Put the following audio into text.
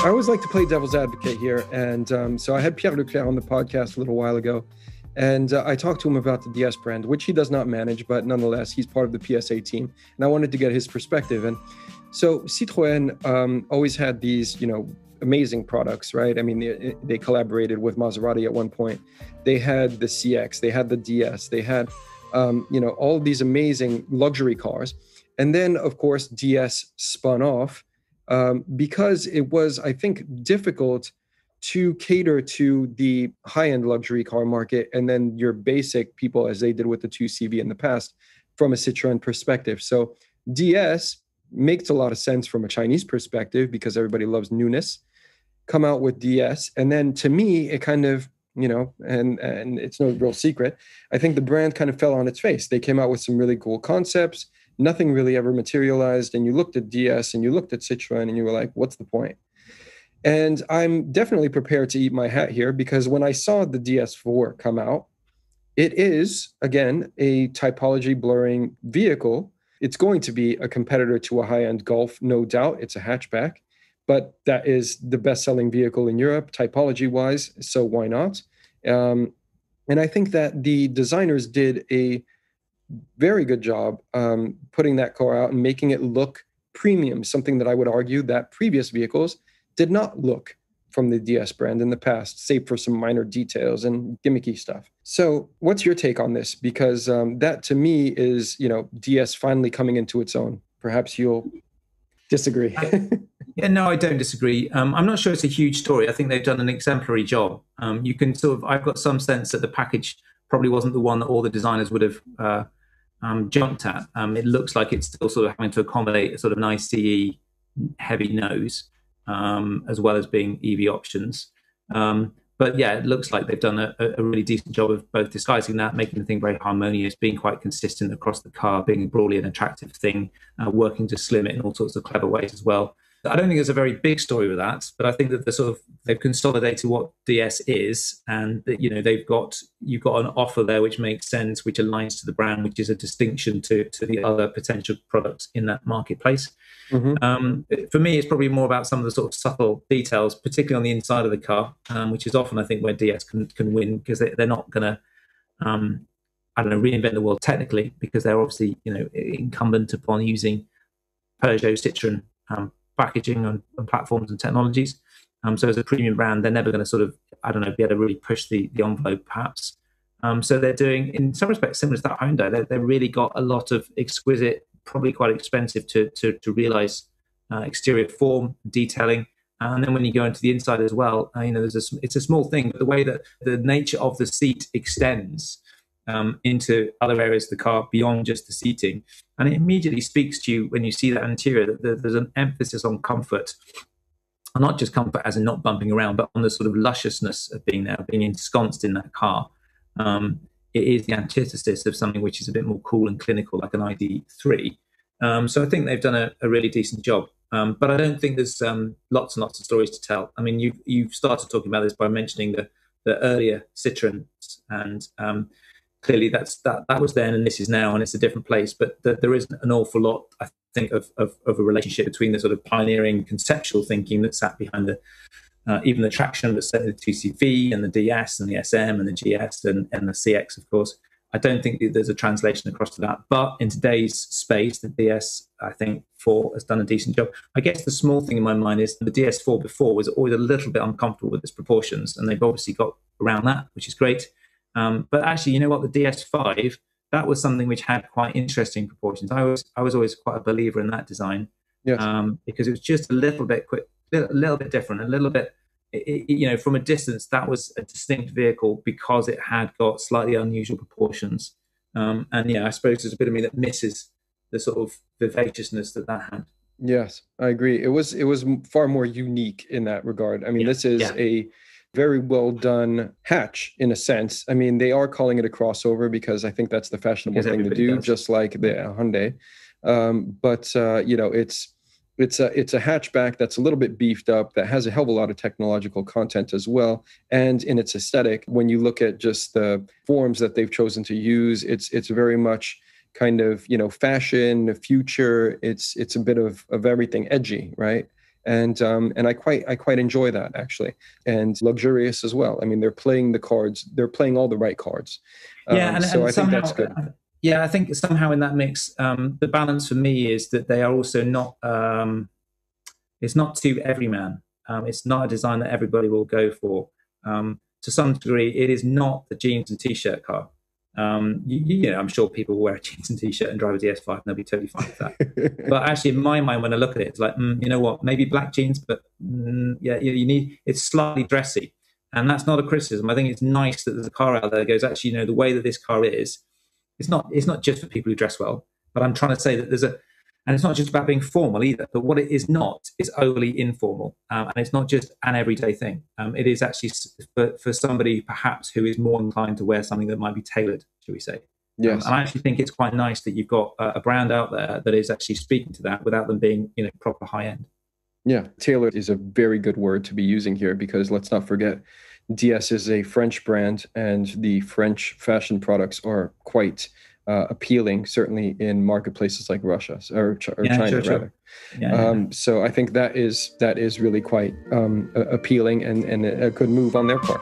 I always like to play devil's advocate here. And so I had Pierre Leclerc on the podcast a little while ago. And I talked to him about the DS brand, which he does not manage, but nonetheless, he's part of the PSA team. And I wanted to get his perspective. And so Citroën always had these, amazing products, right? I mean, they collaborated with Maserati at one point. They had the CX, they had the DS, they had, all of these amazing luxury cars. And then, of course, DS spun off because it was, I think, difficult to cater to the high-end luxury car market and then your basic people, as they did with the 2CV in the past, from a Citroën perspective. So DS makes a lot of sense from a Chinese perspective because everybody loves newness. Come out with DS. And then to me, it kind of, and it's no real secret, I think the brand kind of fell on its face. They came out with some really cool concepts. Nothing really ever materialized. And you looked at DS and you looked at Citroën and you were like, what's the point? And I'm definitely prepared to eat my hat here because when I saw the DS4 come out, it is, again, a typology blurring vehicle. It's going to be a competitor to a high-end Golf, no doubt. It's a hatchback, but that is the best-selling vehicle in Europe, typology-wise, so why not? And I think that the designers did a very good job putting that car out and making it look premium, something that I would argue that previous vehicles did not look from the DS brand in the past, save for some minor details and gimmicky stuff. So what's your take on this? Because that to me is, DS finally coming into its own. Perhaps you'll disagree. Yeah, no, I don't disagree. I'm not sure it's a huge story. I think they've done an exemplary job. You can I've got some sense that the package probably wasn't the one that all the designers would have jumped at. It looks like it's still sort of having to accommodate a sort of an ICE heavy nose, as well as being EV options. But yeah, it looks like they've done a really decent job of both disguising that, making the thing very harmonious, being quite consistent across the car, being broadly an attractive thing, working to slim it in all sorts of clever ways as well. I don't think there's a very big story with that, but I think that they've consolidated what DS is, and that you've got an offer there which makes sense, which aligns to the brand, which is a distinction to the other potential products in that marketplace. Mm-hmm. For me, it's probably more about some of the sort of subtle details, particularly on the inside of the car, which is often I think where DS can win because they're not going to reinvent the world technically, because they're obviously incumbent upon using Peugeot, Citroën packaging and platforms and technologies. So as a premium brand, they're never going to be able to really push the envelope perhaps. So they're doing, in some respects, similar to that Hyundai. They've really got a lot of exquisite, probably quite expensive to realize exterior form, detailing. And then when you go into the inside as well, it's a small thing, but the way that the nature of the seat extends into other areas of the car beyond just the seating. And it immediately speaks to you when you see that interior, that there's an emphasis on comfort. And not just comfort as in not bumping around, but on the sort of lusciousness of being there, being ensconced in that car. It is the antithesis of something which is a bit more cool and clinical, like an ID3. So I think they've done a really decent job. But I don't think there's lots and lots of stories to tell. I mean, you've started talking about this by mentioning the earlier Citroën, and clearly that was then and this is now, and it's a different place. But there isn't an awful lot, I think, of a relationship between the sort of pioneering conceptual thinking that sat behind even the traction that set the 2CV and the DS and the SM and the GS and the CX, of course. I don't think that there's a translation across to that. But in today's space, the DS, I think, 4 has done a decent job. I guess the small thing in my mind is the DS4 before was always a little bit uncomfortable with its proportions, and they've obviously got around that, which is great. But actually, you know what, the DS5, that was something which had quite interesting proportions. I was always quite a believer in that design, yes, because it was just a little bit different, a little bit, from a distance, that was a distinct vehicle because it had got slightly unusual proportions. And I suppose there's a bit of me that misses the sort of vivaciousness that had. Yes, I agree. It was far more unique in that regard. I mean, this is a very well done hatch in a sense. I mean, they are calling it a crossover because I think that's the fashionable thing to do, just like the Hyundai. It's a hatchback that's a little bit beefed up, that has a hell of a lot of technological content as well. And in its aesthetic, when you look at just the forms that they've chosen to use, it's very much kind of, fashion, future. It's a bit of everything edgy, right? and I quite enjoy that actually, and luxurious as well. I mean, they're playing the cards, they're playing all the right cards. Yeah, So and I think somehow, that's good. yeah, I think somehow in that mix, the balance for me is that they are also not. It's not to every man. It's not a design that everybody will go for. To some degree, it is not the jeans and t-shirt car. I'm sure people will wear a jeans and t-shirt and drive a DS5 and they'll be totally fine with that. But actually, in my mind, when I look at it, it's like, you know what, maybe black jeans, but yeah, you need, it's slightly dressy. And that's not a criticism. I think it's nice that there's a car out there that goes, actually, the way that this car is, it's not just for people who dress well, but I'm trying to say that and it's not just about being formal either, but what it is not is overly informal. And it's not just an everyday thing. It is actually for somebody perhaps who is more inclined to wear something that might be tailored, shall we say. Yes. And I actually think it's quite nice that you've got a brand out there that is actually speaking to that without them being, proper high end. Yeah, tailored is a very good word to be using here, because let's not forget, DS is a French brand, and the French fashion products are quite appealing, certainly in marketplaces like Russia or China, sure. rather. Yeah. So I think that is really quite appealing and a good move on their part.